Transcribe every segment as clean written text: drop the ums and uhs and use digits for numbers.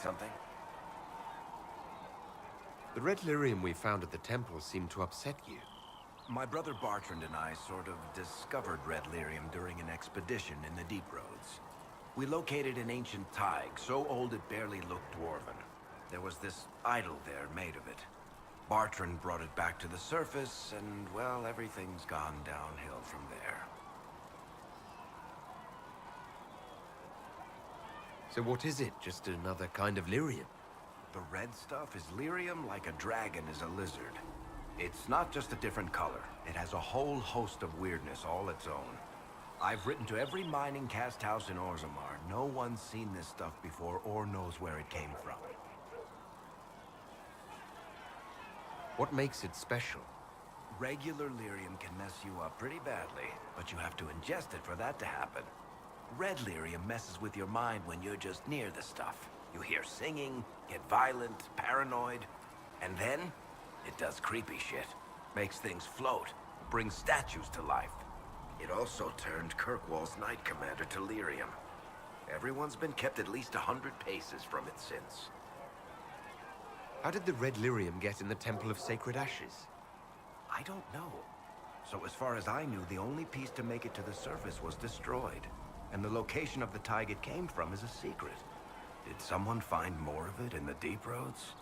something? The red lyrium we found at the temple seemed to upset you. My brother Bartrand and I sort of discovered red lyrium during an expedition in the Deep Roads. We located an ancient thaig, so old it barely looked dwarven. There was this idol there made of it. Bartrand brought it back to the surface, and, well, everything's gone downhill from there. So what is it? Just another kind of lyrium? The red stuff is lyrium like a dragon is a lizard. It's not just a different color. It has a whole host of weirdness all its own. I've written to every mining cast house in Orzammar. No one's seen this stuff before or knows where it came from. What makes it special? Regular lyrium can mess you up pretty badly, but you have to ingest it for that to happen. Red lyrium messes with your mind when you're just near the stuff. You hear singing, get violent, paranoid, and then it does creepy shit. Makes things float, brings statues to life. It also turned Kirkwall's Knight Commander to lyrium. Everyone's been kept at least 100 paces from it since. How did the red lyrium get in the Temple of Sacred Ashes? I don't know. So as far as I knew, the only piece to make it to the surface was destroyed. And the location of the thaig it came from is a secret. Did someone find more of it in the Deep Roads?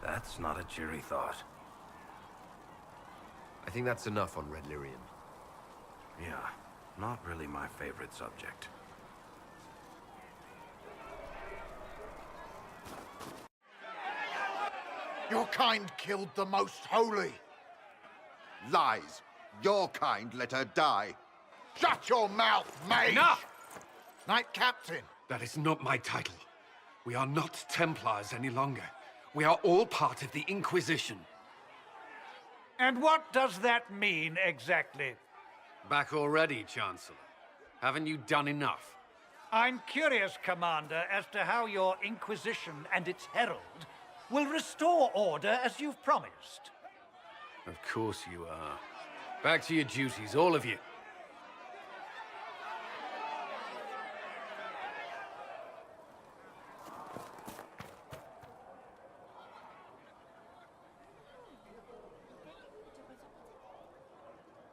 That's not a cheery thought. I think that's enough on red lyrium. Yeah, not really my favorite subject. Your kind killed the most holy. Lies. Your kind let her die. Shut your mouth, mage! Enough! Knight Captain. That is not my title. We are not Templars any longer. We are all part of the Inquisition. And what does that mean, exactly? Back already, Chancellor. Haven't you done enough? I'm curious, Commander, as to how your Inquisition and its herald will restore order as you've promised. Of course you are. Back to your duties, all of you.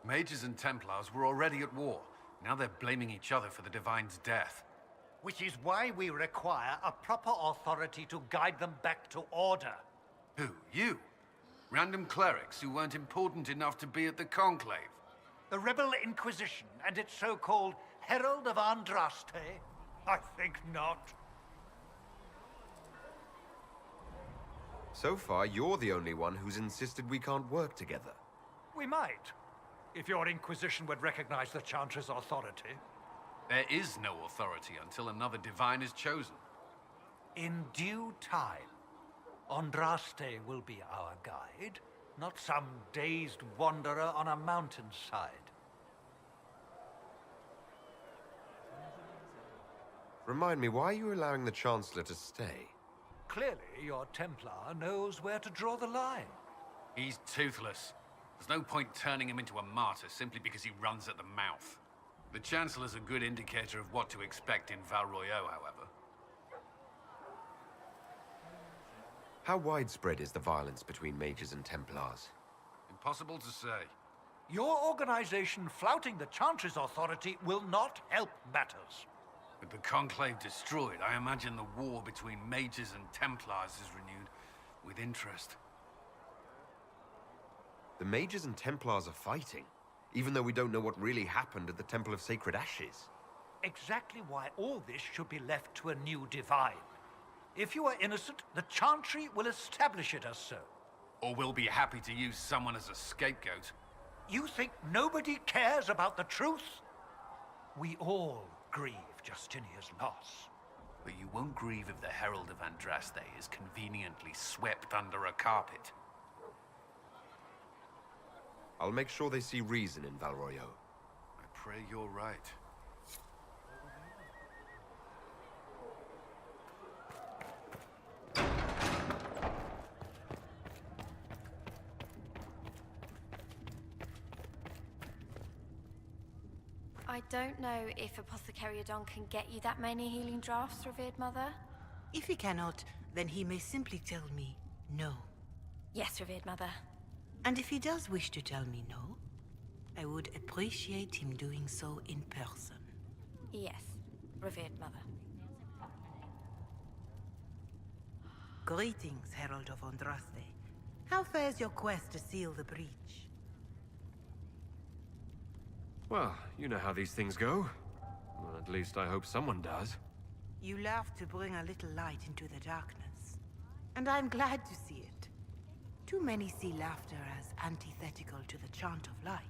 Mages and Templars were already at war. Now they're blaming each other for the Divine's death. Which is why we require a proper authority to guide them back to order. Who? You? Random clerics who weren't important enough to be at the Conclave? The Rebel Inquisition and its so-called Herald of Andraste? I think not. So far, you're the only one who's insisted we can't work together. We might, if your Inquisition would recognize the Chantry's authority. There is no authority until another Divine is chosen. In due time, Andraste will be our guide, not some dazed wanderer on a mountainside. Remind me, why are you allowing the Chancellor to stay? Clearly, your Templar knows where to draw the line. He's toothless. There's no point turning him into a martyr simply because he runs at the mouth. The Chancellor's a good indicator of what to expect in Val Royeaux, however. How widespread is the violence between mages and Templars? Impossible to say. Your organization flouting the Chantry's authority will not help matters. With the Conclave destroyed, I imagine the war between mages and Templars is renewed with interest. The mages and Templars are fighting, even though we don't know what really happened at the Temple of Sacred Ashes. Exactly why all this should be left to a new Divine. If you are innocent, the Chantry will establish it as so. Or we'll be happy to use someone as a scapegoat. You think nobody cares about the truth? We all grieve Justinia's loss. But you won't grieve if the Herald of Andraste is conveniently swept under a carpet. I'll make sure they see reason in Val Royeaux. I pray you're right. I don't know if Apothecary Adon can get you that many healing drafts, revered mother. If he cannot, then he may simply tell me no. Yes, revered mother. And if he does wish to tell me no, I would appreciate him doing so in person. Yes, revered mother. Greetings, Herald of Andraste. How fares your quest to seal the breach? Well, you know how these things go. Well, at least I hope someone does. You laugh to bring a little light into the darkness. And I'm glad to see it. Too many see laughter as antithetical to the chant of light.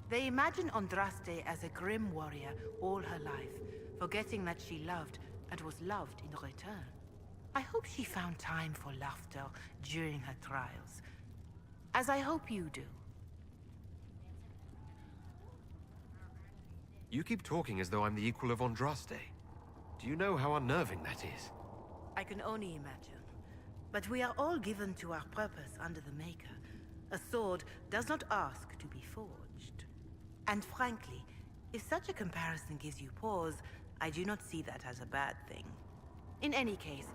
They imagine Andraste as a grim warrior all her life, forgetting that she loved and was loved in return. I hope she found time for laughter during her trials, as I hope you do. You keep talking as though I'm the equal of Andraste. Do you know how unnerving that is? I can only imagine. But we are all given to our purpose under the Maker. A sword does not ask to be forged. And frankly, if such a comparison gives you pause, I do not see that as a bad thing. In any case,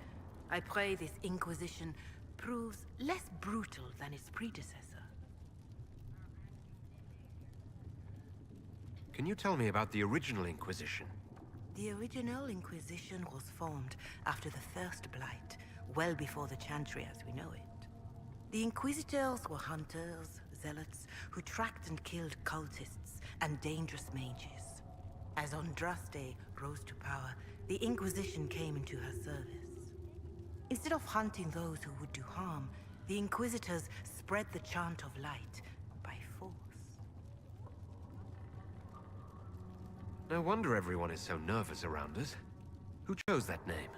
I pray this Inquisition proves less brutal than its predecessor. Can you tell me about the original Inquisition? The original Inquisition was formed after the First Blight, well before the Chantry as we know it. The Inquisitors were hunters, zealots, who tracked and killed cultists and dangerous mages. As Andraste rose to power, the Inquisition came into her service. Instead of hunting those who would do harm, the Inquisitors spread the chant of light by force. No wonder everyone is so nervous around us. Who chose that name?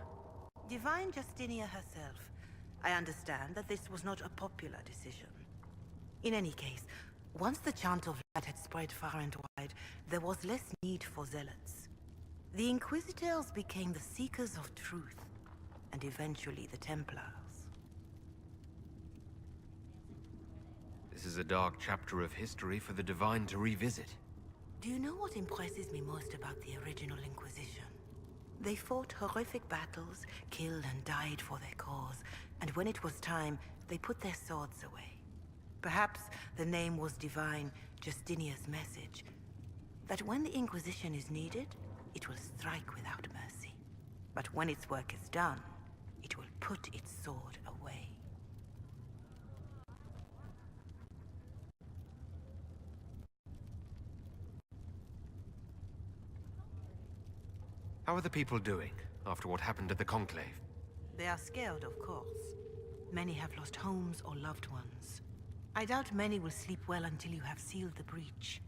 Divine Justinia herself. I understand that this was not a popular decision. In any case, once the chant of light had spread far and wide, there was less need for zealots. The Inquisitors became the seekers of truth, and eventually the Templars. This is a dark chapter of history for the Divine to revisit. Do you know what impresses me most about the original Inquisition? They fought horrific battles, killed and died for their cause, and when it was time, they put their swords away. Perhaps the name was Divine Justinia's message, that when the Inquisition is needed, it will strike without mercy. But when its work is done, it will put its sword away. How are the people doing, after what happened at the Conclave? They are scared, of course. Many have lost homes or loved ones. I doubt many will sleep well until you have sealed the breach.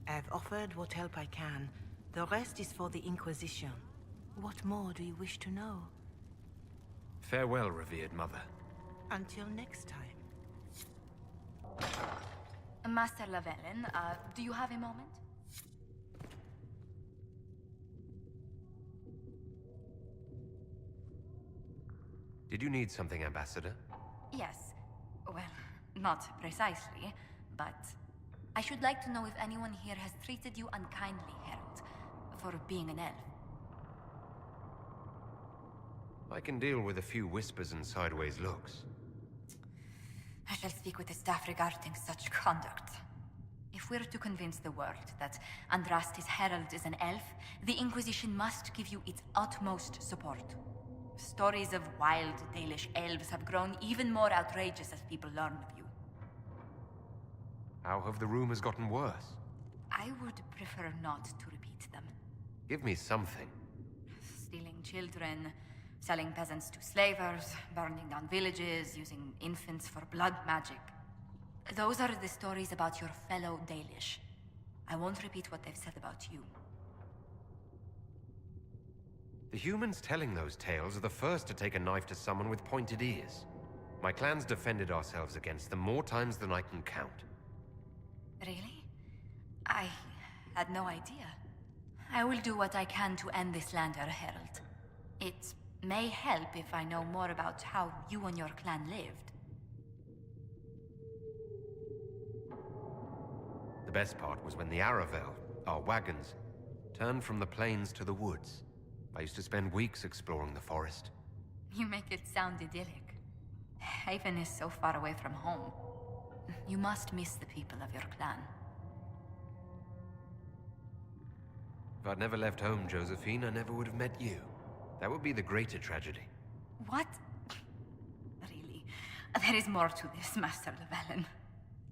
I have offered what help I can. The rest is for the Inquisition. What more do you wish to know? Farewell, revered mother. Until next time. Master Lavellen, do you have a moment? Did you need something, Ambassador? Yes. Well, not precisely, but I should like to know if anyone here has treated you unkindly, Herald, for being an elf. I can deal with a few whispers and sideways looks. I shall speak with the staff regarding such conduct. If we're to convince the world that Andraste's herald is an elf, the Inquisition must give you its utmost support. Stories of wild Dalish elves have grown even more outrageous as people learn of you. How have the rumors gotten worse? I would prefer not to repeat them. Give me something. Stealing children, selling peasants to slavers, burning down villages, using infants for blood magic. Those are the stories about your fellow Dalish. I won't repeat what they've said about you. The humans telling those tales are the first to take a knife to someone with pointed ears. My clans defended ourselves against them more times than I can count. Really? I had no idea. I will do what I can to end this slander, Herald. It may help if I know more about how you and your clan lived. The best part was when the Aravel, our wagons, turned from the plains to the woods. I used to spend weeks exploring the forest. You make it sound idyllic. Haven is so far away from home. You must miss the people of your clan. If I'd never left home, Josephine, I never would have met you. That would be the greater tragedy. What? Really? There is more to this, Master Llewellyn.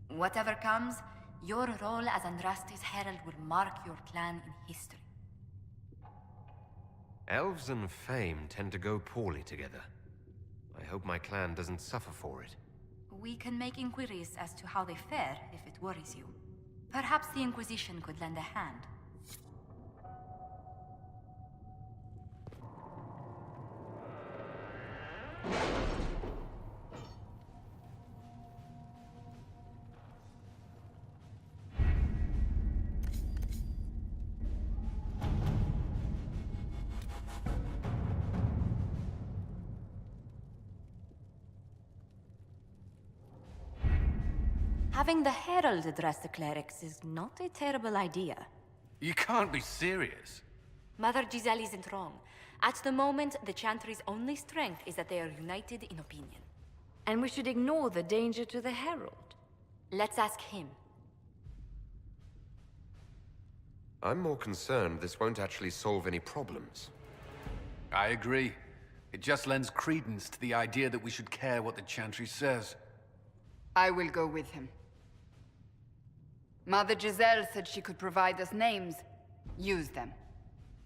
Whatever comes, your role as Andraste's herald will mark your clan in history. Elves and fame tend to go poorly together. I hope my clan doesn't suffer for it. We can make inquiries as to how they fare, if it worries you. Perhaps the Inquisition could lend a hand. Having the Herald address the clerics is not a terrible idea. You can't be serious. Mother Giselle isn't wrong. At the moment, the Chantry's only strength is that they are united in opinion. And we should ignore the danger to the Herald. Let's ask him. I'm more concerned this won't actually solve any problems. I agree. It just lends credence to the idea that we should care what the Chantry says. I will go with him. Mother Giselle said she could provide us names. Use them.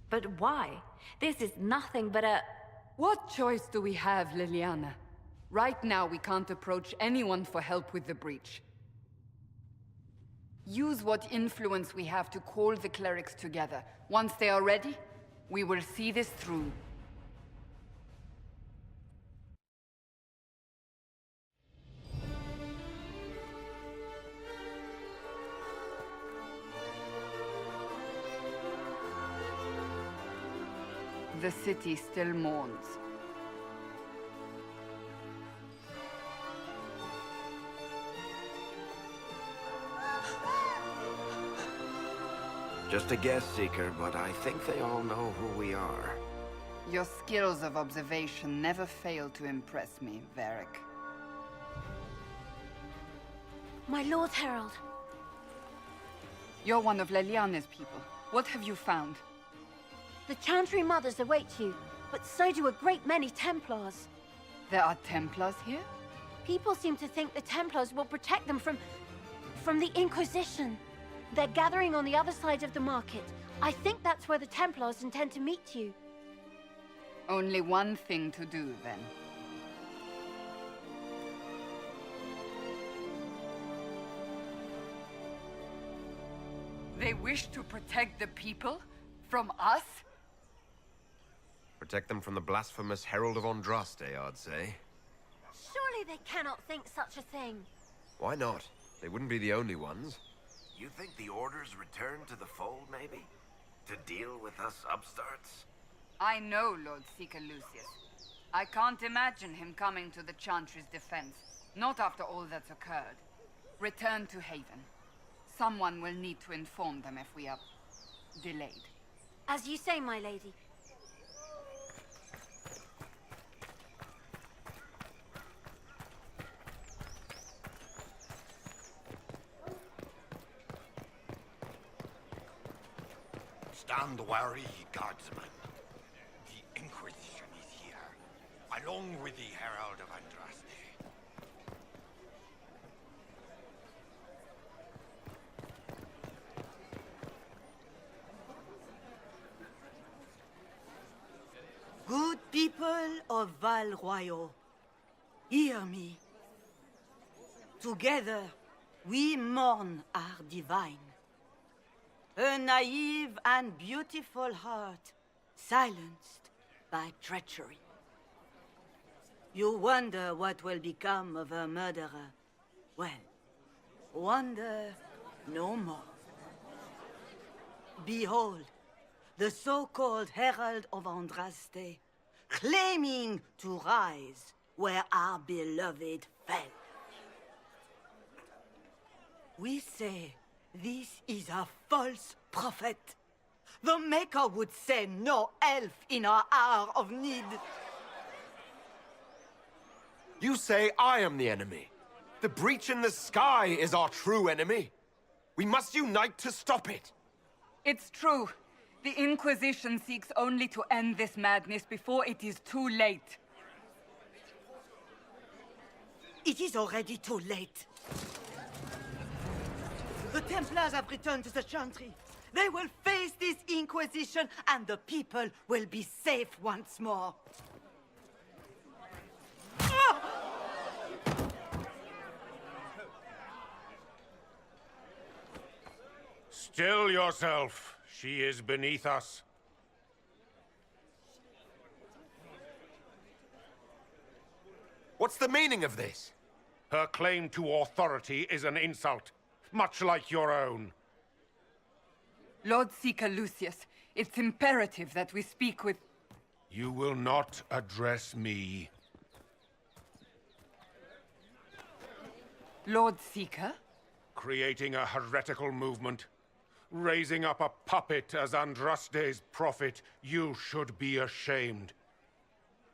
But why? This is nothing but a... What choice do we have, Liliana? Right now, we can't approach anyone for help with the breach. Use what influence we have to call the clerics together. Once they are ready, we will see this through. The city still mourns. Just a guess, Seeker, but I think they all know who we are. Your skills of observation never fail to impress me, Varric. My Lord Herald. You're one of Leliana's people. What have you found? The Chantry mothers await you, but so do a great many Templars. There are Templars here? People seem to think the Templars will protect them from the Inquisition. They're gathering on the other side of the market. I think that's where the Templars intend to meet you. Only one thing to do, then. They wish to protect the people? From us? Protect them from the blasphemous Herald of Andraste, I'd say. Surely they cannot think such a thing. Why not? They wouldn't be the only ones. You think the Order's return to the fold, maybe? To deal with us upstarts? I know Lord Seeker Lucius. I can't imagine him coming to the Chantry's defense. Not after all that's occurred. Return to Haven. Someone will need to inform them if we are delayed. As you say, my lady. Stand wary, guardsman. The Inquisition is here, along with the Herald of Andraste. Good people of Val Royeaux, hear me. Together, we mourn our divine. A naive and beautiful heart, silenced by treachery. You wonder what will become of a murderer. Well, wonder no more. Behold, the so-called Herald of Andraste, claiming to rise where our beloved fell. We say this is a false prophet. The Maker would send no elf in our hour of need. You say I am the enemy. The breach in the sky is our true enemy. We must unite to stop it. It's true. The Inquisition seeks only to end this madness before it is too late. It is already too late. The Templars have returned to the Chantry. They will face this Inquisition, and the people will be safe once more. Still yourself. She is beneath us. What's the meaning of this? Her claim to authority is an insult, much like your own. Lord Seeker Lucius, it's imperative that we speak with... You will not address me. Lord Seeker? Creating a heretical movement. Raising up a puppet as Andraste's prophet. You should be ashamed.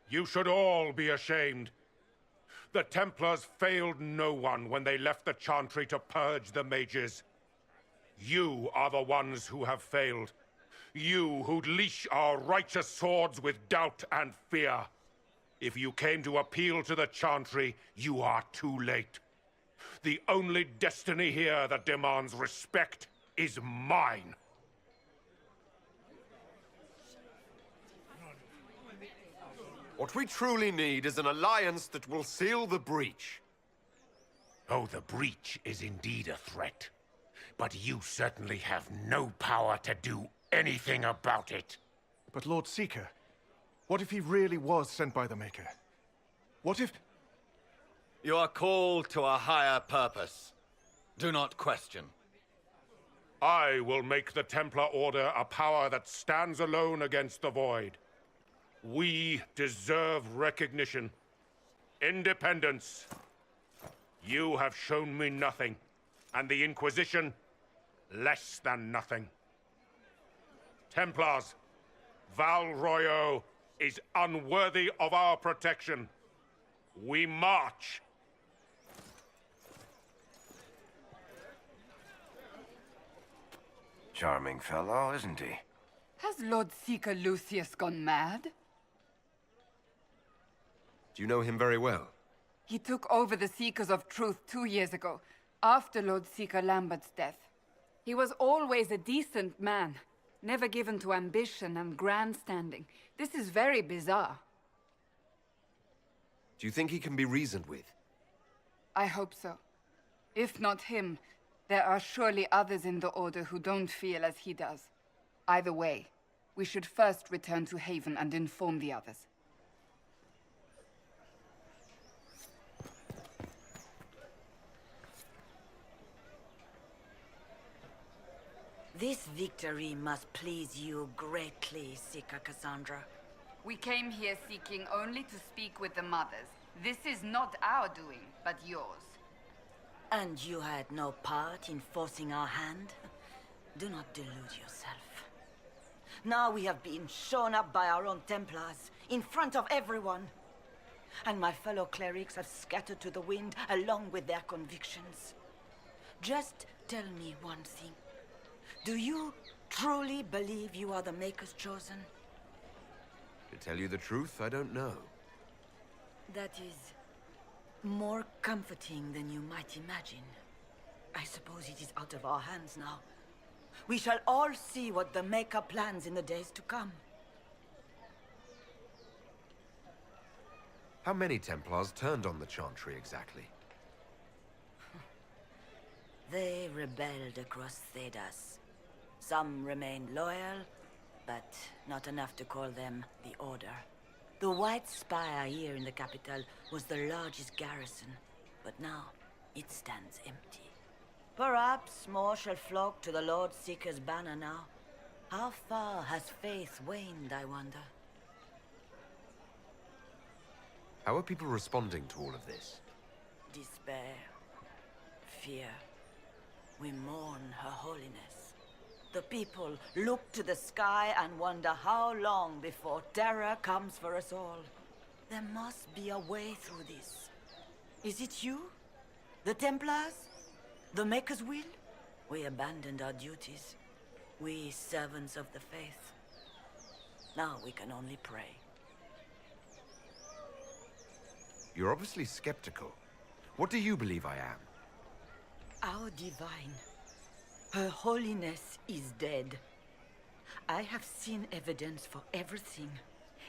You should all be ashamed. The Templars failed no one when they left the Chantry to purge the mages. You are the ones who have failed. You who'd leash our righteous swords with doubt and fear. If you came to appeal to the Chantry, you are too late. The only destiny here that demands respect is mine. What we truly need is an alliance that will seal the breach. Oh, the breach is indeed a threat. But you certainly have no power to do anything about it. But Lord Seeker, what if he really was sent by the Maker? What if... You are called to a higher purpose. Do not question. I will make the Templar Order a power that stands alone against the Void. We deserve recognition. Independence. You have shown me nothing, and the Inquisition, less than nothing. Templars, Val Royeaux is unworthy of our protection. We march. Charming fellow, isn't he? Has Lord Seeker Lucius gone mad? Do you know him very well? He took over the Seekers of Truth 2 years ago, after Lord Seeker Lambert's death. He was always a decent man, never given to ambition and grandstanding. This is very bizarre. Do you think he can be reasoned with? I hope so. If not him, there are surely others in the Order who don't feel as he does. Either way, we should first return to Haven and inform the others. This victory must please you greatly, Seeker Cassandra. We came here seeking only to speak with the mothers. This is not our doing, but yours. And you had no part in forcing our hand? Do not delude yourself. Now we have been shown up by our own Templars, in front of everyone. And my fellow clerics have scattered to the wind along with their convictions. Just tell me one thing. Do you truly believe you are the Maker's chosen? To tell you the truth, I don't know. That is more comforting than you might imagine. I suppose it is out of our hands now. We shall all see what the Maker plans in the days to come. How many Templars turned on the Chantry exactly? They rebelled across Thedas. Some remained loyal, but not enough to call them the Order. The White Spire here in the capital was the largest garrison, but now it stands empty. Perhaps more shall flock to the Lord Seeker's banner now. How far has faith waned, I wonder? How are people responding to all of this? Despair. Fear. We mourn Her Holiness. The people look to the sky and wonder how long before terror comes for us all. There must be a way through this. Is it you? The Templars? The Maker's will? We abandoned our duties. We servants of the faith. Now we can only pray. You're obviously skeptical. What do you believe I am? Our divine. Her holiness is dead. I have seen evidence for everything,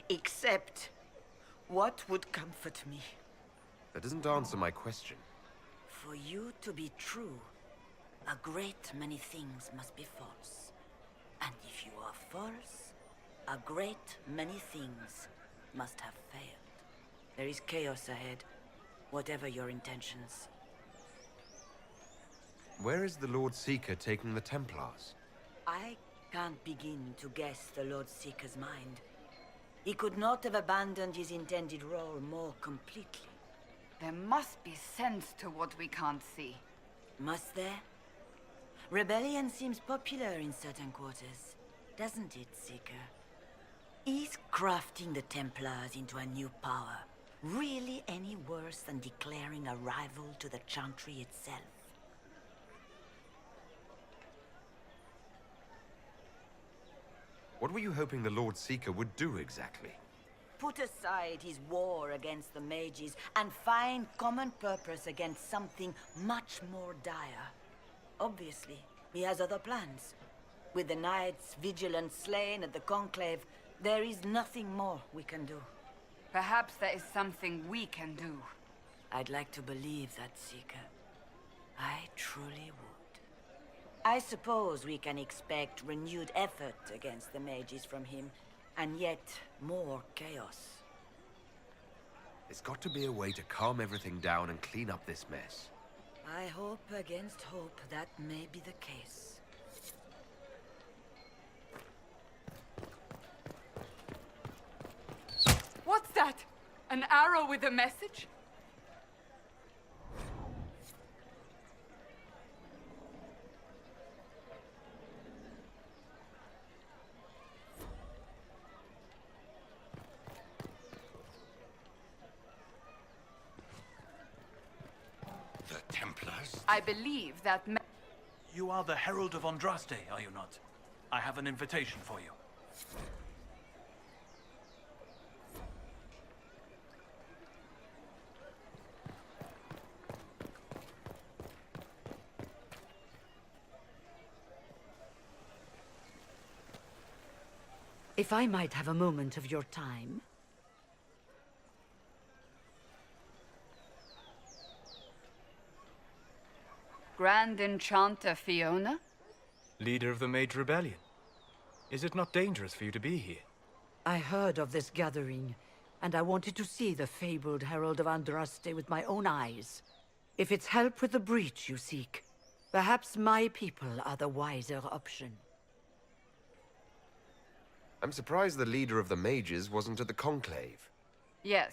except what would comfort me. That doesn't answer my question. For you to be true, a great many things must be false. And if you are false, a great many things must have failed. There is chaos ahead, whatever your intentions. Where is the Lord Seeker taking the Templars? I can't begin to guess the Lord Seeker's mind. He could not have abandoned his intended role more completely. There must be sense to what we can't see. Must there? Rebellion seems popular in certain quarters, doesn't it, Seeker? Is crafting the Templars into a new power really any worse than declaring a rival to the Chantry itself? What were you hoping the Lord Seeker would do exactly? Put aside his war against the mages and find common purpose against something much more dire. Obviously, he has other plans. With the knights vigilant slain at the Conclave, there is nothing more we can do. Perhaps there is something we can do. I'd like to believe that, Seeker. I truly would. I suppose we can expect renewed effort against the mages from him, and yet more chaos. There's got to be a way to calm everything down and clean up this mess. I hope against hope that may be the case. What's that? An arrow with a message? The Templars? I believe that You are the Herald of Andraste, are you not? I have an invitation for you. If I might have a moment of your time. Grand Enchanter Fiona? Leader of the Mage Rebellion. Is it not dangerous for you to be here? I heard of this gathering, and I wanted to see the fabled Herald of Andraste with my own eyes. If it's help with the breach you seek, perhaps my people are the wiser option. I'm surprised the leader of the mages wasn't at the Conclave. Yes.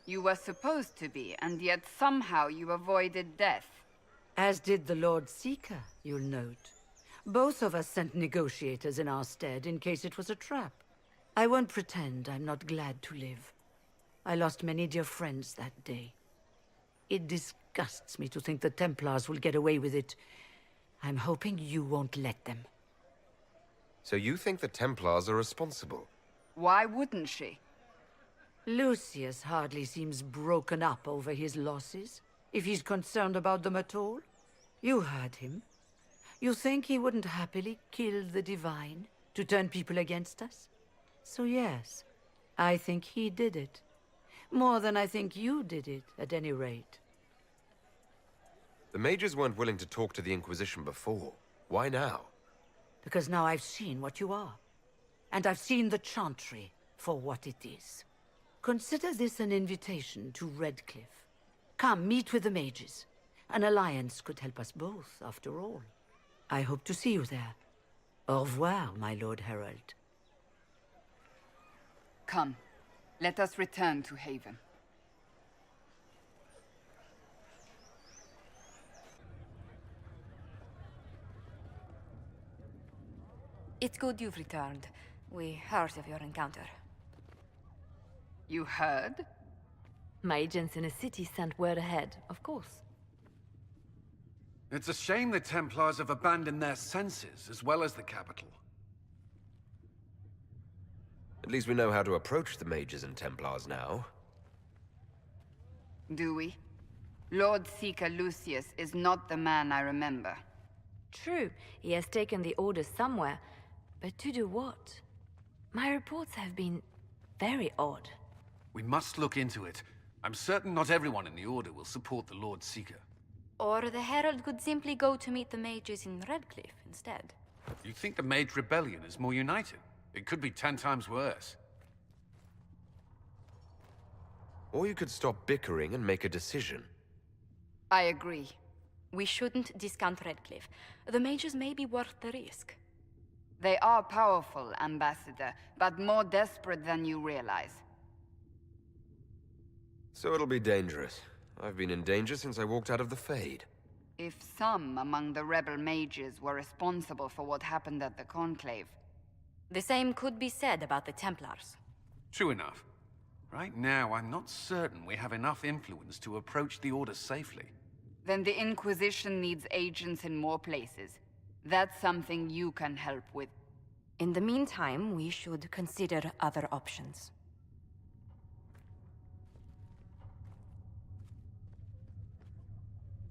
You were supposed to be, and yet somehow you avoided death. As did the Lord Seeker, you'll note. Both of us sent negotiators in our stead in case it was a trap. I won't pretend I'm not glad to live. I lost many dear friends that day. It disgusts me to think the Templars will get away with it. I'm hoping you won't let them. So you think the Templars are responsible? Why wouldn't she? Lucius hardly seems broken up over his losses, if he's concerned about them at all. You heard him. You think he wouldn't happily kill the Divine to turn people against us? So yes, I think he did it. More than I think you did it, at any rate. The mages weren't willing to talk to the Inquisition before. Why now? Because now I've seen what you are. And I've seen the Chantry for what it is. Consider this an invitation to Redcliffe. Come, meet with the mages. An alliance could help us both, after all. I hope to see you there. Au revoir, my Lord Herald. Come, let us return to Haven. It's good you've returned. We heard of your encounter. You heard? My agents in the city sent word ahead, of course. It's a shame the Templars have abandoned their senses, as well as the capital. At least we know how to approach the mages and Templars now. Do we? Lord Seeker Lucius is not the man I remember. True, he has taken the orders somewhere, but to do what? My reports have been very odd. We must look into it. I'm certain not everyone in the Order will support the Lord Seeker. Or the Herald could simply go to meet the mages in Redcliffe instead. You think the Mage Rebellion is more united? It could be 10 times worse. Or you could stop bickering and make a decision. I agree. We shouldn't discount Redcliffe. The mages may be worth the risk. They are powerful, Ambassador, but more desperate than you realize. So it'll be dangerous. I've been in danger since I walked out of the Fade. If some among the rebel mages were responsible for what happened at the Conclave... The same could be said about the Templars. True enough. Right now, I'm not certain we have enough influence to approach the Order safely. Then the Inquisition needs agents in more places. That's something you can help with. In the meantime, we should consider other options.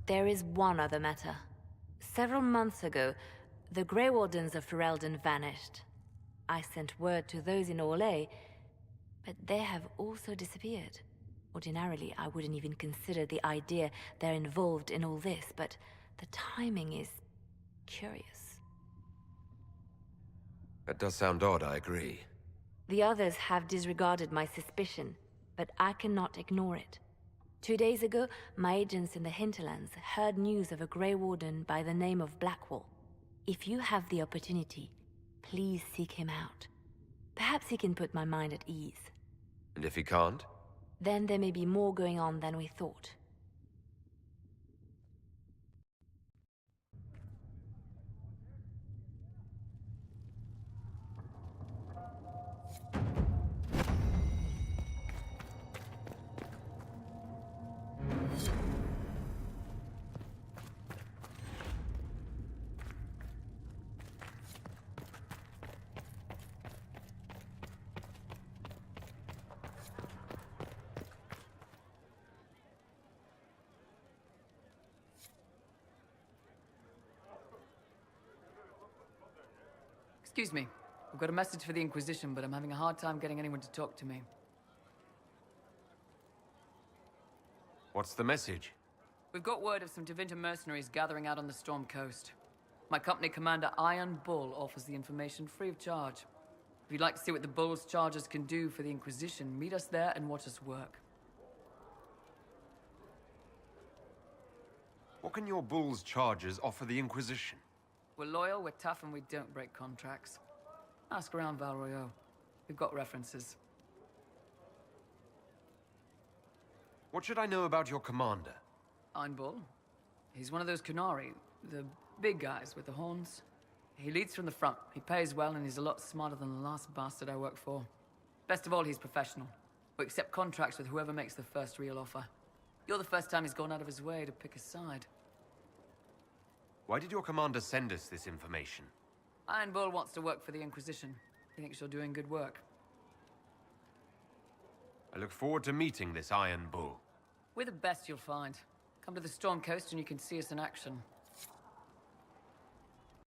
There is one other matter. Several months ago, the Grey Wardens of Ferelden vanished. I sent word to those in Orlais, but they have also disappeared. Ordinarily, I wouldn't even consider the idea they're involved in all this, but the timing is curious. That does sound odd, I agree. The others have disregarded my suspicion, but I cannot ignore it. 2 days ago, my agents in the hinterlands heard news of a Grey Warden by the name of Blackwall. If you have the opportunity, please seek him out. Perhaps he can put my mind at ease. And if he can't? Then there may be more going on than we thought. Excuse me. I've got a message for the Inquisition, but I'm having a hard time getting anyone to talk to me. What's the message? We've got word of some Tevinter mercenaries gathering out on the Storm Coast. My company commander, Iron Bull, offers the information free of charge. If you'd like to see what the Bull's charges can do for the Inquisition, meet us there and watch us work. What can your Bull's charges offer the Inquisition? We're loyal, we're tough, and we don't break contracts. Ask around Val Royeaux. We've got references. What should I know about your commander? Iron Bull. He's one of those Kunari, the big guys with the horns. He leads from the front. He pays well, and he's a lot smarter than the last bastard I worked for. Best of all, he's professional. We accept contracts with whoever makes the first real offer. You're the first time he's gone out of his way to pick a side. Why did your commander send us this information? Iron Bull wants to work for the Inquisition. He thinks you're doing good work. I look forward to meeting this Iron Bull. We're the best you'll find. Come to the Storm Coast and you can see us in action.